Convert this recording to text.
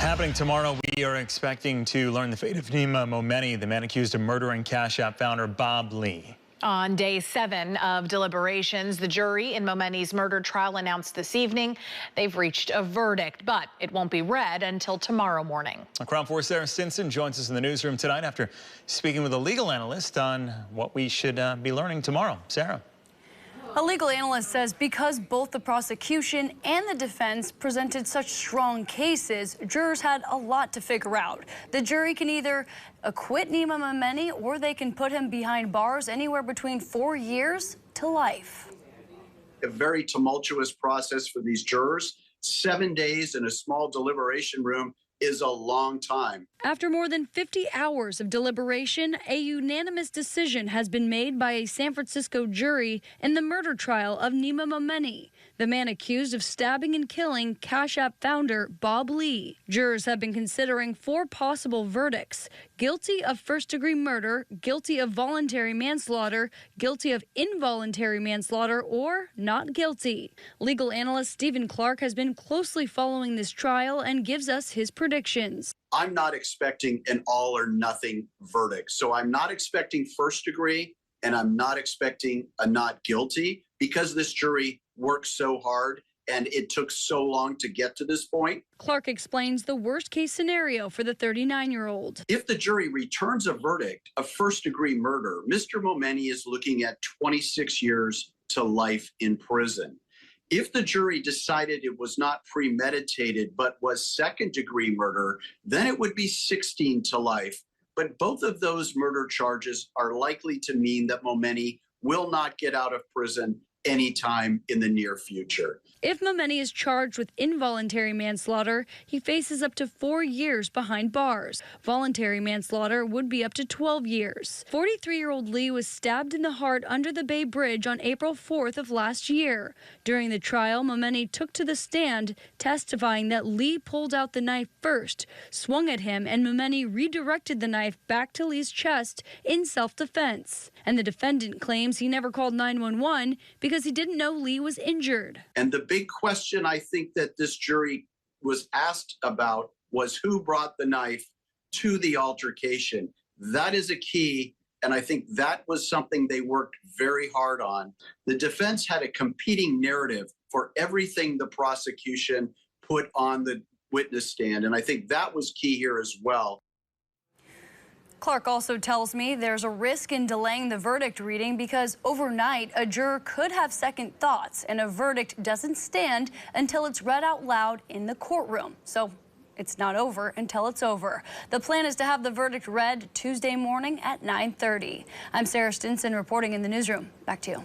Happening tomorrow, we are expecting to learn the fate of Momeni, the man accused of murdering Cash App founder Bob Lee. On day 7 of deliberations, the jury in Momeni's murder trial announced this evening they've reached a verdict, but it won't be read until tomorrow morning. Crown 4's Sarah Stinson joins us in the newsroom tonight after speaking with a legal analyst on what we should be learning tomorrow. Sarah. A legal analyst says because both the prosecution and the defense presented such strong cases, jurors had a lot to figure out. The jury can either acquit Momeni or they can put him behind bars anywhere between 4 years to life. A very tumultuous process for these jurors. 7 days in a small deliberation room is a long time. After more than 50 hours of deliberation, a unanimous decision has been made by a San Francisco jury in the murder trial of Momeni, the man accused of stabbing and killing Cash App founder Bob Lee. Jurors have been considering 4 possible verdicts: guilty of first-degree murder, guilty of voluntary manslaughter, guilty of involuntary manslaughter, or not guilty. Legal analyst Stephen Clark has been closely following this trial and gives us his predictions. I'm not expecting an all or nothing verdict. So I'm not expecting first degree and I'm not expecting a not guilty because this jury worked so hard and it took so long to get to this point. Clark explains the worst case scenario for the 39-year-old. If the jury returns a verdict of first degree murder, Mr. Momeni is looking at 26 years to life in prison. If the jury decided it was not premeditated but was second-degree murder, then it would be 16 to life. But both of those murder charges are likely to mean that Momeni will not get out of prison anytime in the near future. If Momeni is charged with involuntary manslaughter, he faces up to 4 years behind bars. Voluntary manslaughter would be up to 12 years. 43-year-old Lee was stabbed in the heart under the Bay Bridge on April 4th of last year. During the trial, Momeni took to the stand, testifying that Lee pulled out the knife first, swung at him, and Momeni redirected the knife back to Lee's chest in self-defense. And the defendant claims he never called 911 because he didn't know Lee was injured. And the big question I think that this jury was asked about was who brought the knife to the altercation. That is a key, and I think that was something they worked very hard on. The defense had a competing narrative for everything the prosecution put on the witness stand, and I think that was key here as well. Clark also tells me there's a risk in delaying the verdict reading because overnight a juror could have second thoughts and a verdict doesn't stand until it's read out loud in the courtroom. So it's not over until it's over. The plan is to have the verdict read Tuesday morning at 9:30. I'm Sarah Stinson reporting in the newsroom. Back to you.